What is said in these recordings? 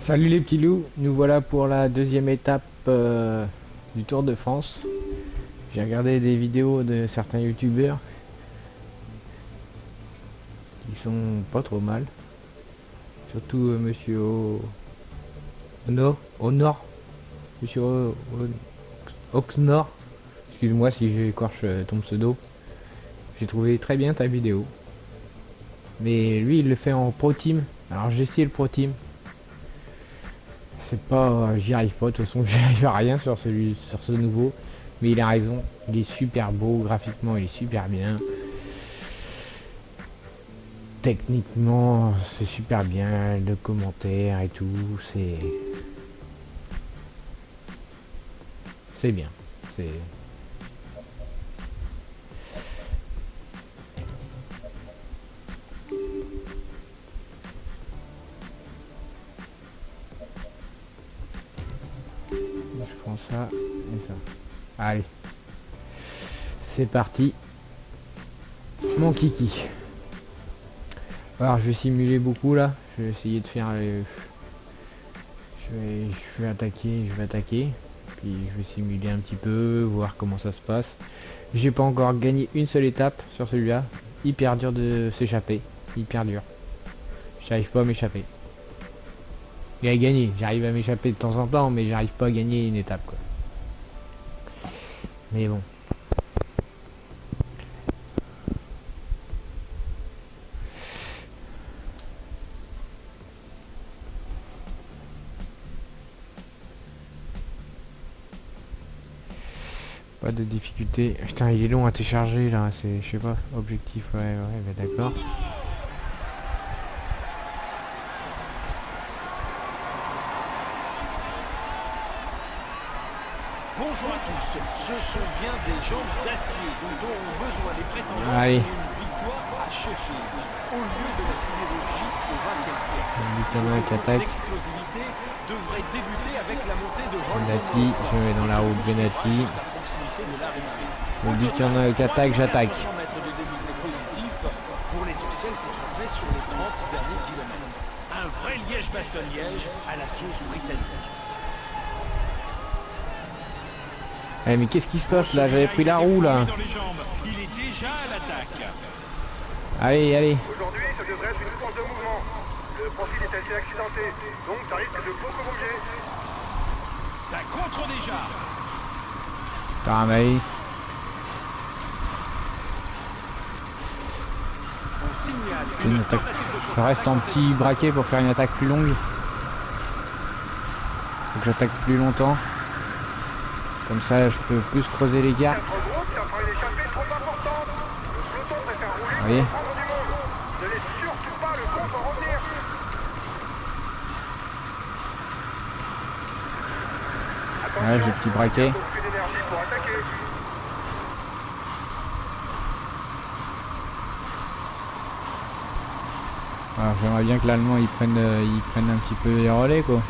Salut les petits loups, nous voilà pour la deuxième étape du Tour de France. J'ai regardé des vidéos de certains youtubeurs qui sont pas trop mal. Surtout monsieur Honor, monsieur Oxnor. Excuse-moi si j'écorche ton pseudo. J'ai trouvé très bien ta vidéo. Mais lui il le fait en pro team. Alors j'ai essayé le pro team. C'est pas, j'y arrive pas, de toute façon j'y arrive à rien sur ce nouveau, mais il a raison, il est super beau, graphiquement il est super bien, techniquement c'est super bien, le commentaire et tout, c'est bien, c'est... Je prends ça et ça. Allez, c'est parti, mon kiki. Alors je vais simuler beaucoup là, je vais essayer de faire je vais attaquer, puis je vais simuler un petit peu, voir comment ça se passe. J'ai pas encore gagné une seule étape sur celui-là, hyper dur de s'échapper, hyper dur. J'arrive pas à m'échapper. Et à gagner, j'arrive à m'échapper de temps en temps, mais j'arrive pas à gagner une étape quoi. Mais bon. Pas de difficulté. Putain, il est long à télécharger là, c'est, je sais pas, objectif, ouais, bah d'accord. Bonjour à tous, ce sont bien des jambes d'acier dont ont besoin les prétendants Allez. pour une victoire à Sheffield, au lieu de la sidérurgie au XXe siècle. Buchanan L'explosivité devrait débuter avec la montée de Benati, je me mets dans la route Benati. Buchanan qui attaque, j'attaque. Mètres de dénivelé positif pour l'essentiel concentré sur les 30 derniers kilomètres. Un vrai Liège-Bastogne-Liège à la sauce britannique. Eh mais qu'est-ce qui se passe là? J'avais pris la roue là. Il est déjà à l'attaque. Allez, allez. Aujourd'hui, ça devrait être une course de mouvement. Le profil est assez accidenté, donc ça risque de beaucoup bouger. Ça contre déjà. Putain, mais... On signale C'est une attaque. Je reste en petit braquet pour faire une attaque plus longue. Faut que j'attaque plus longtemps. Comme ça, je peux plus creuser les gars. Quatre groupes, ça fera une échappée trop importante. Le peloton préfère rouler Vous voyez? pour prendre du monde. Ne laisse surtout pas le groupe en revenir. Ouais, j'ai le petit braquet. Plus d'énergie pour attaquer. Alors j'aimerais bien que l'allemand il prenne un petit peu les relais quoi.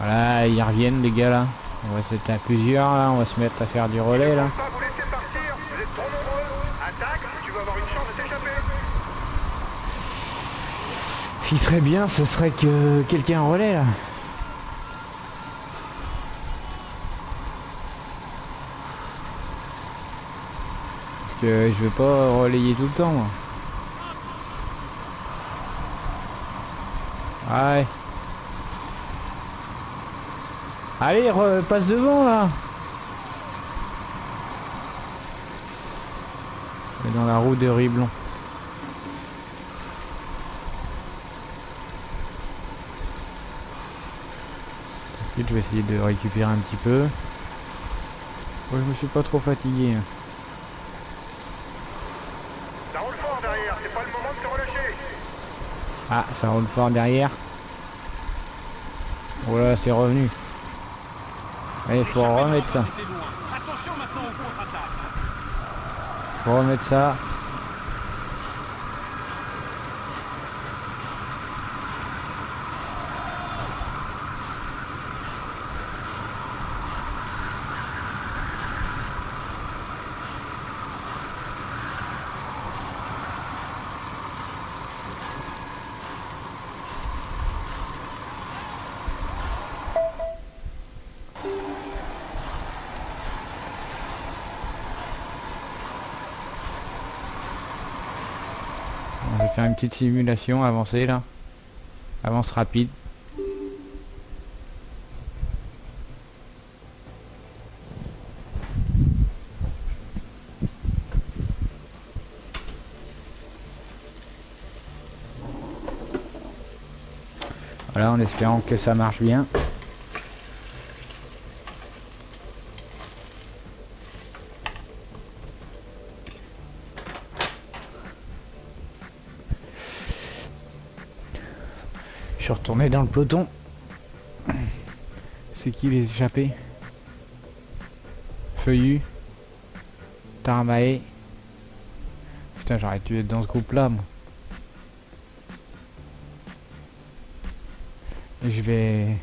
Voilà, ils reviennent les gars là. On va s'être à plusieurs là, on va se mettre à faire du relais là. Pas vous laisser partir, vous êtes trop nombreux. Attaque si tu veux avoir une chance de t'échapper. Ce qui serait bien, ce serait que quelqu'un relais là. Parce que je veux pas relayer tout le temps moi. Ouais. Allez, passe devant là. Et dans la roue de Riblon. Ensuite, je vais essayer de récupérer un petit peu. Moi, je me suis pas trop fatigué. Ça roule fort derrière, c'est pas le moment de se relâcher. Ah, ça roule fort derrière. Voilà, c'est revenu. Allez, faut remettre ça. C'était loin. Attention maintenant au contre-attaque. Faut remettre ça. faire une petite simulation avancée là. Avance rapide. Voilà, en espérant que ça marche bien. Je suis retourné dans le peloton. C'est qui les échappés? Feuillu. Tarmae. Putain, j'aurais dû être dans ce groupe là moi. Et je vais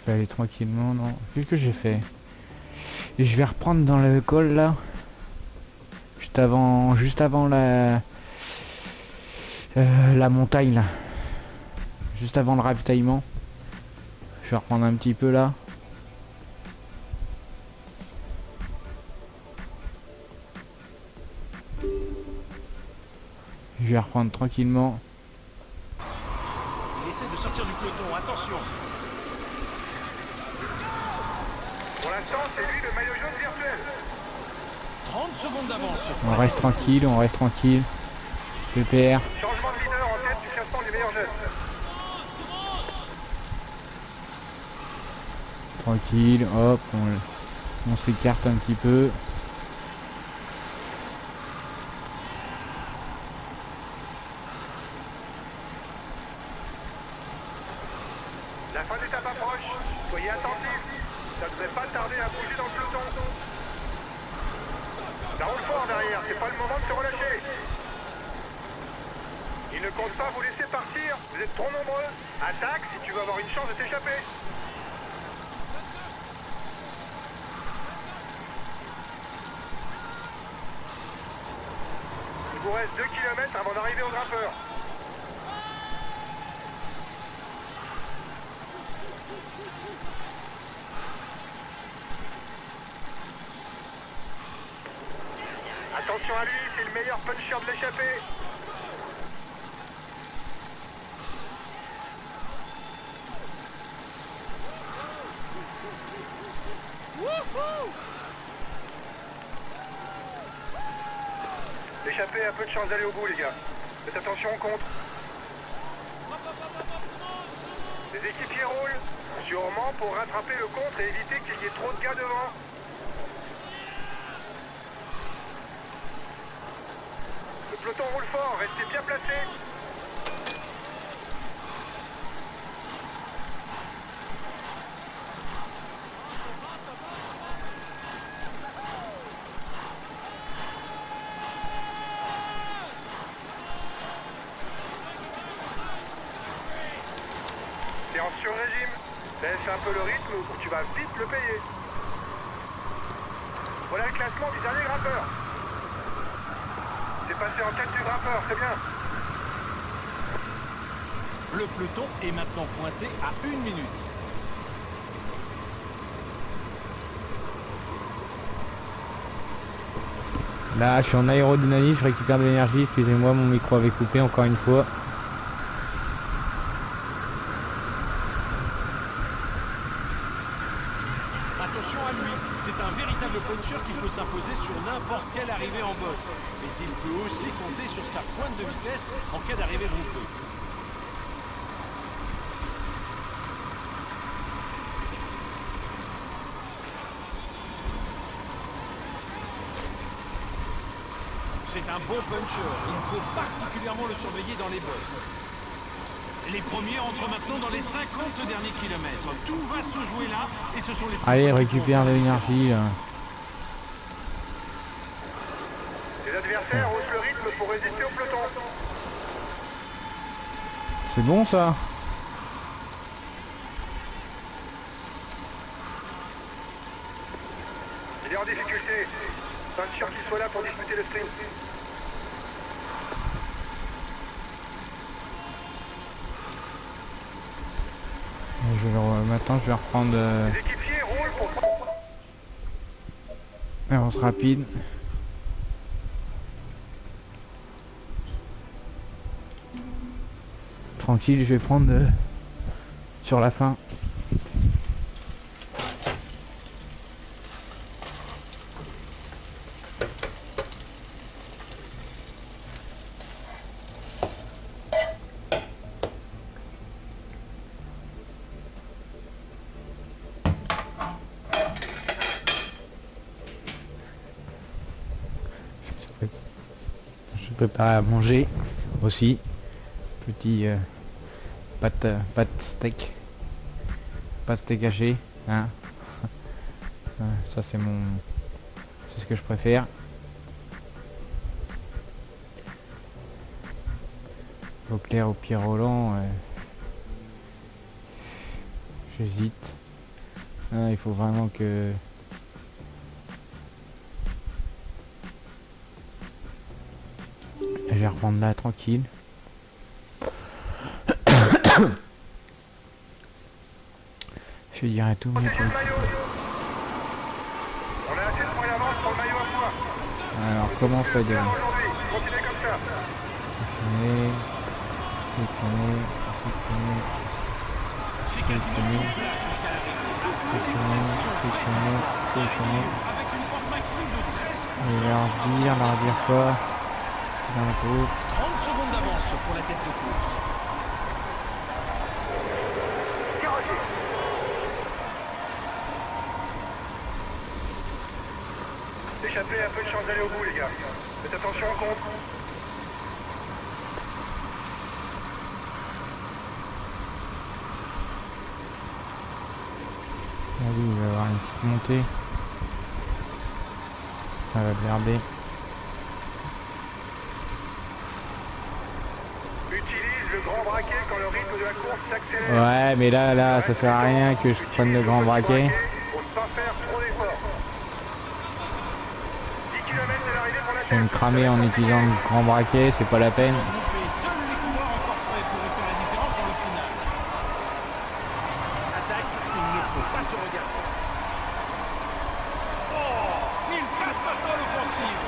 aller tranquillement, non? Qu'est-ce que j'ai fait? Et je vais reprendre dans le col là. Juste avant la montagne là. Juste avant le ravitaillement. Je vais reprendre un petit peu là. Je vais reprendre tranquillement. Il essaie de sortir du peloton, attention. Pour l'instant, c'est lui le maillot jaune virtuel. 30 secondes d'avance. On reste tranquille, on reste tranquille. PPR. Changement de leader en tête du classement des meilleurs jeunes. Tranquille, hop, on s'écarte un petit peu. La fin d'étape approche. Soyez attentifs. Ça ne devrait pas tarder à bouger dans le peloton. Ça roule fort derrière, c'est pas le moment de se relâcher. Il ne compte pas vous laisser partir, vous êtes trop nombreux. Attaque si tu veux avoir une chance de t'échapper. Il vous reste 2 km avant d'arriver au grimpeur. Attention à lui, c'est le meilleur puncher de l'échappée. L'échappée a un peu de chance d'aller au bout, les gars. Faites attention au contre. Les équipiers roulent, sûrement pour rattraper le contre et éviter qu'il y ait trop de gars devant. Le peloton roule fort, restez bien placés. T'es en sur-régime. Laisse un peu le rythme ou tu vas vite le payer. Voilà le classement du dernier grimpeur. C'est passé en tête du grimpeur, c'est bien. Le peloton est maintenant pointé à 1 minute. Là, je suis en aérodynamique, je récupère de l'énergie. Excusez-moi, mon micro avait coupé encore une fois. Attention à lui, c'est un véritable puncher qui peut s'imposer sur n'importe quelle arrivée en bosse. Mais il peut aussi compter sur sa pointe de vitesse en cas d'arrivée roupeuse. C'est un bon puncher, il faut particuliément le surveiller dans les bosses. Les premiers entrent maintenant dans les 50 derniers kilomètres. Tout va se jouer là et ce sont les... Allez, récupère de l'énergie. Les adversaires haussent le rythme pour résister au peloton. C'est bon ça? Il est en difficulté. Pas sûr qu'il soit là pour disputer le sprint. Maintenant je vais reprendre... Les équipiers roulent pour... Avance rapide. Tranquille, je vais prendre sur la fin. Je prépare à manger aussi. Petit pâte steak haché, hein. Ça c'est c'est ce que je préfère. Au clair au pied Roland, j'hésite. Il faut vraiment que je vais reprendre là tranquille. Je dirais tout. On est assez de points d'avance pour le maillot à poids. Alors comment faire de Aujourd'hui, continuez comme ça. C'est quasiment tout plat jusqu'à l'arrivée. Avec une porte maxi de 13%. L'ardir pas. Dans la peau. 30 secondes d'avance pour la tête de course. Échappez, un peu de chance d'aller au bout, les gars. Faites attention au compte. Allez, il va y avoir une petite montée. Ça va blirder. Utilise le grand braquet quand le rythme de la course s'accélère. Ouais, mais là, ça sert à rien que je prenne le grand braquet. Pour ne pas faire trop d'efforts. 10 km de l'arrivée pour la Je vais me tête. cramer en utilisant le grand braquet, c'est pas la peine. Seuls les coureurs encore frais pourraient faire la différence dans le final. Attaque, il ne faut pas se regarder. Oh, il passe maintenant l'offensive.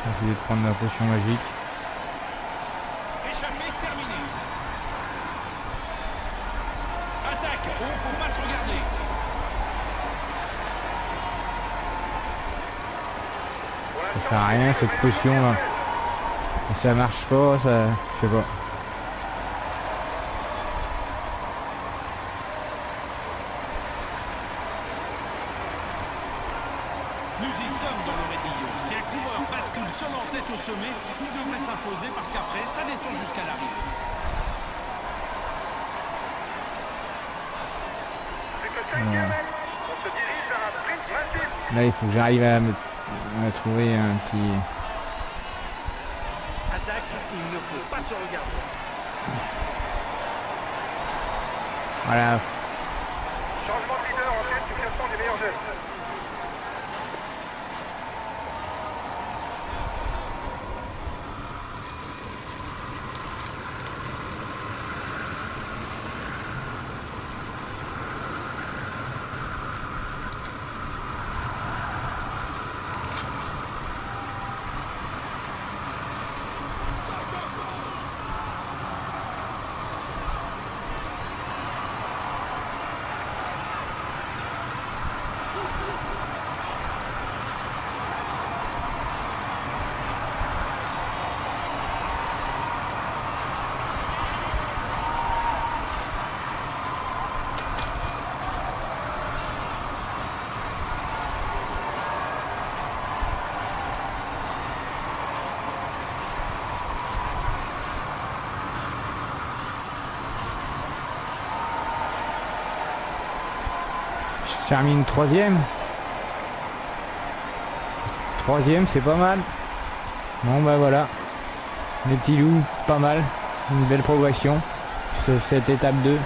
Je vais essayer de prendre la potion magique. Échappé, terminé. Attaque, oh, faut pas se regarder. Ça sert à rien cette potion là. Si ça marche pas, ça. Je sais pas. Nous y sommes dans le raidillon. Si un coureur bascule seul en tête au sommet, il devrait s'imposer parce qu'après, ça descend jusqu'à l'arrivée. Plus que 5 km. On se dirige vers un sprint massif. Là, il faut que j'arrive à me trouver un petit. Attaque, il ne faut pas se regarder. Voilà. Changement de leader en tête du classement des meilleurs jeunes. Je termine troisième. Troisième, c'est pas mal. Bon bah voilà. Les petits loups, pas mal. Une belle progression sur cette étape 2.